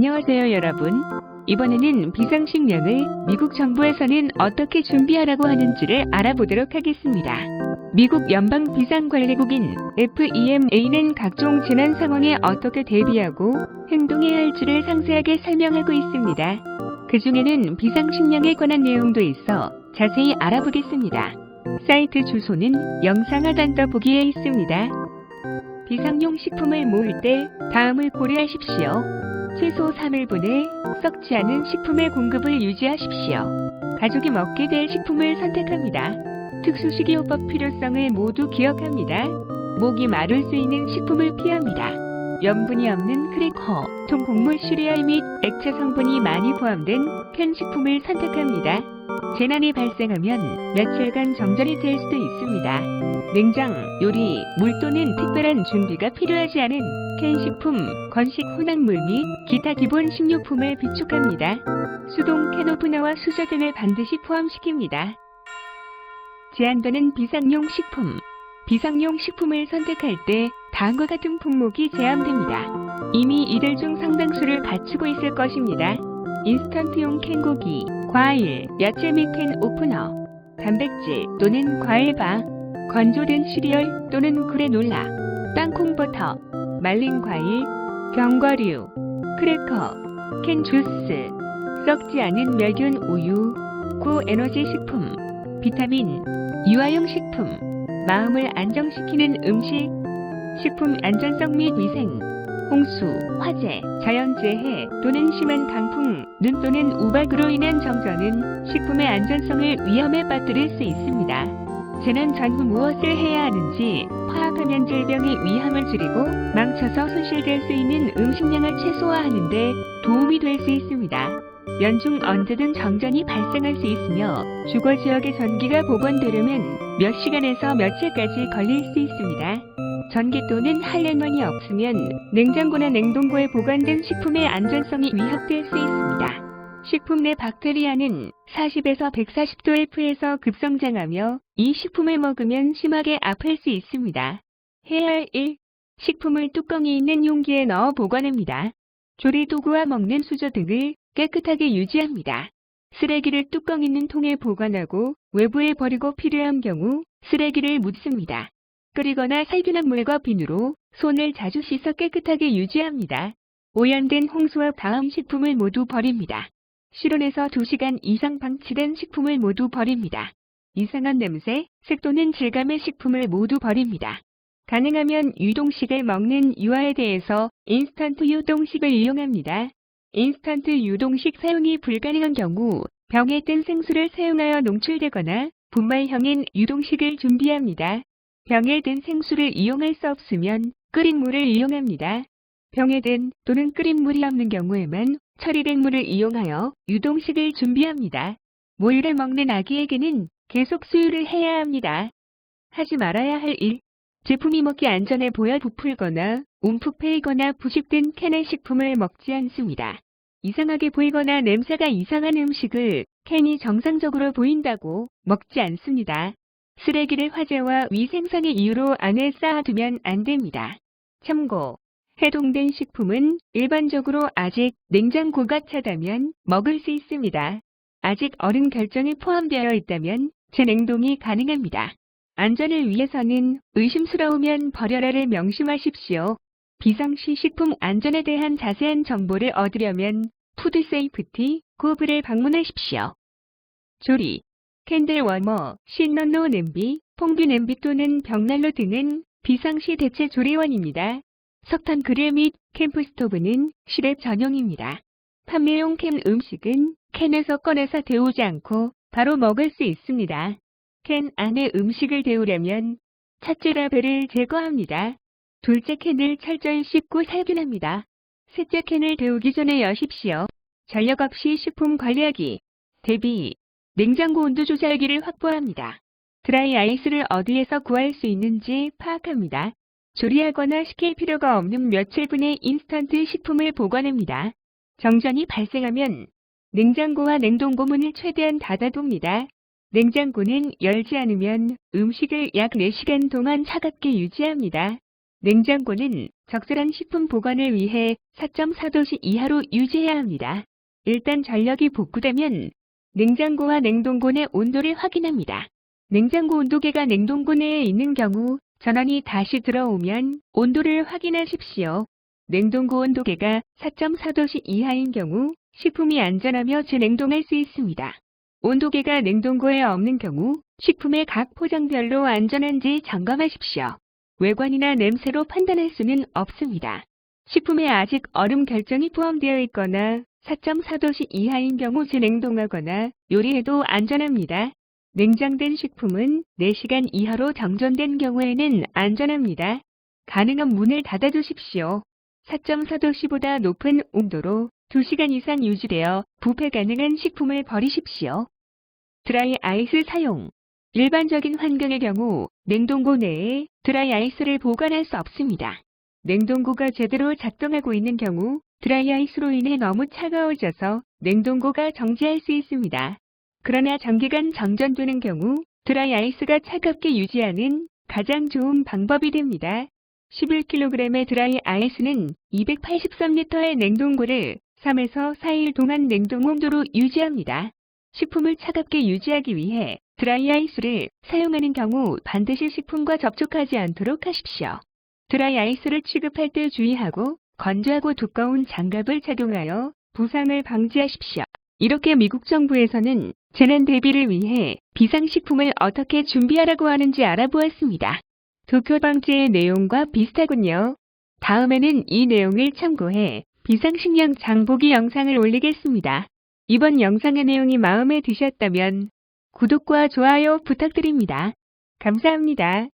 안녕하세요 여러분. 이번에는 비상식량을 미국 정부에서는 어떻게 준비하라고 하는지를 알아보도록 하겠습니다. 미국 연방 비상관리국인 FEMA는 각종 재난 상황에 어떻게 대비하고 행동해야 할지를 상세하게 설명하고 있습니다. 그 중에는 비상식량에 관한 내용도 있어 자세히 알아보겠습니다. 사이트 주소는 영상 하단 더보기에 있습니다. 비상용 식품을 모을 때 다음을 고려하십시오. 최소 3일분 내 썩지 않은 식품의 공급을 유지하십시오. 가족이 먹게 될 식품을 선택합니다. 특수식이요법 필요성을 모두 기억합니다. 목이 마를 수 있는 식품을 피합니다. 염분이 없는 크래커, 통곡물 시리얼 및 액체 성분이 많이 포함된 캔 식품을 선택합니다. 재난이 발생하면 며칠간 정전이 될 수도 있습니다. 냉장, 요리, 물 또는 특별한 준비가 필요하지 않은 캔식품, 건식 혼합물 및 기타 기본 식료품을 비축합니다. 수동 캔 오프너와 수저 등을 반드시 포함시킵니다. 제한되는 비상용 식품. 비상용 식품을 선택할 때 다음과 같은 품목이 제한됩니다. 이미 이들 중 상당수를 갖추고 있을 것입니다. 인스턴트용 캔고기, 과일, 야채 및 캔 오프너, 단백질 또는 과일바, 건조된 시리얼 또는 그래놀라, 땅콩버터, 말린 과일, 견과류, 크래커, 캔 주스, 썩지 않은 멸균 우유, 고에너지 식품, 비타민, 유아용 식품, 마음을 안정시키는 음식, 식품 안전성 및 위생, 홍수, 화재, 자연재해 또는 심한 강풍, 눈 또는 우박으로 인한 정전은 식품의 안전성을 위험에 빠뜨릴 수 있습니다. 재난 전후 무엇을 해야 하는지 파악하면 질병의 위험을 줄이고 망쳐서 손실될 수 있는 음식량을 최소화하는 데 도움이 될 수 있습니다. 연중 언제든 정전이 발생할 수 있으며 주거 지역의 전기가 복원되려면 몇 시간에서 며칠까지 걸릴 수 있습니다. 전기 또는 한랭원이 없으면 냉장고나 냉동고에 보관된 식품의 안전성이 위협될 수 있습니다. 식품 내 박테리아는 40에서 140도 F에서 급성장하며 이 식품을 먹으면 심하게 아플 수 있습니다. 해야 할 일, 식품을 뚜껑이 있는 용기에 넣어 보관합니다. 조리도구와 먹는 수저 등을 깨끗하게 유지합니다. 쓰레기를 뚜껑 있는 통에 보관하고 외부에 버리고 필요한 경우 쓰레기를 묻습니다. 끓이거나 살균한 물과 비누로 손을 자주 씻어 깨끗하게 유지합니다. 오염된 홍수와 다음 식품을 모두 버립니다. 실온에서 2시간 이상 방치된 식품을 모두 버립니다. 이상한 냄새, 색 또는 질감의 식품을 모두 버립니다. 가능하면 유동식을 먹는 유아에 대해서 인스턴트 유동식을 이용합니다. 인스턴트 유동식 사용이 불가능한 경우 병에 든 생수를 사용하여 농출되거나 분말형인 유동식을 준비합니다. 병에 든 생수를 이용할 수 없으면 끓인 물을 이용합니다. 병에 든 또는 끓인 물이 없는 경우에만 처리된 물을 이용하여 유동식을 준비합니다. 모유를 먹는 아기에게는 계속 수유를 해야 합니다. 하지 말아야 할 일, 제품이 먹기 안전해 보여 부풀거나 움푹 패이거나 부식된 캔의 식품을 먹지 않습니다. 이상하게 보이거나 냄새가 이상한 음식을 캔이 정상적으로 보인다고 먹지 않습니다. 쓰레기를 화재와 위생상의 이유로 안에 쌓아두면 안 됩니다. 참고, 해동된 식품은 일반적으로 아직 냉장고가 차다면 먹을 수 있습니다. 아직 어른 결정이 포함되어 있다면 재냉동이 가능합니다. 안전을 위해서는 의심스러우면 버려라를 명심하십시오. 비상시 식품 안전에 대한 자세한 정보를 얻으려면 푸드세이프티 고브를 방문하십시오. 조리, 캔들 워머, 시넌로 냄비, 퐁듀 냄비 또는 벽난로 등은 비상시 대체 조리원입니다. 석탄 그릴 및 캠프 스토브는 실외 전용입니다. 판매용 캔 음식은 캔에서 꺼내서 데우지 않고 바로 먹을 수 있습니다. 캔 안에 음식을 데우려면 첫째 라벨을 제거합니다. 둘째 캔을 철저히 씻고 살균합니다. 셋째 캔을 데우기 전에 여십시오. 전력 없이 식품 관리하기, 대비, 냉장고 온도 조절기를 확보합니다. 드라이 아이스를 어디에서 구할 수 있는지 파악합니다. 조리하거나 식힐 필요가 없는 며칠분의 인스턴트 식품을 보관합니다. 정전이 발생하면 냉장고와 냉동고 문을 최대한 닫아둡니다. 냉장고는 열지 않으면 음식을 약 4시간 동안 차갑게 유지합니다. 냉장고는 적절한 식품 보관을 위해 4.4도씨 이하로 유지해야 합니다. 일단 전력이 복구되면 냉장고와 냉동고 내 온도를 확인합니다. 냉장고 온도계가 냉동고 내에 있는 경우 전원이 다시 들어오면 온도를 확인하십시오. 냉동고 온도계가 4.4도씨 이하인 경우 식품이 안전하며 재냉동할 수 있습니다. 온도계가 냉동고에 없는 경우 식품의 각 포장별로 안전한지 점검하십시오. 외관이나 냄새로 판단할 수는 없습니다. 식품에 아직 얼음 결정이 포함되어 있거나 4.4도씨 이하인 경우 재냉동하거나 요리해도 안전합니다. 냉장된 식품은 4시간 이하로 정전된 경우에는 안전합니다. 가능한 문을 닫아주십시오. 4.4도씨보다 높은 온도로 2시간 이상 유지되어 부패 가능한 식품을 버리십시오. 드라이 아이스 사용. 일반적인 환경의 경우 냉동고 내에 드라이 아이스를 보관할 수 없습니다. 냉동고가 제대로 작동하고 있는 경우 드라이 아이스로 인해 너무 차가워져서 냉동고가 정지할 수 있습니다. 그러나 장기간 정전되는 경우 드라이 아이스가 차갑게 유지하는 가장 좋은 방법이 됩니다. 11kg의 드라이 아이스는 283리터의 냉동고를 3에서 4일 동안 냉동 온도로 유지합니다. 식품을 차갑게 유지하기 위해 드라이 아이스를 사용하는 경우 반드시 식품과 접촉하지 않도록 하십시오. 드라이 아이스를 취급할 때 주의하고 건조하고 두꺼운 장갑을 착용하여 부상을 방지하십시오. 이렇게 미국 정부에서는 재난 대비를 위해 비상식품을 어떻게 준비하라고 하는지 알아보았습니다. 도쿄 방지의 내용과 비슷하군요. 다음에는 이 내용을 참고해 비상식량 장보기 영상을 올리겠습니다. 이번 영상의 내용이 마음에 드셨다면 구독과 좋아요 부탁드립니다. 감사합니다.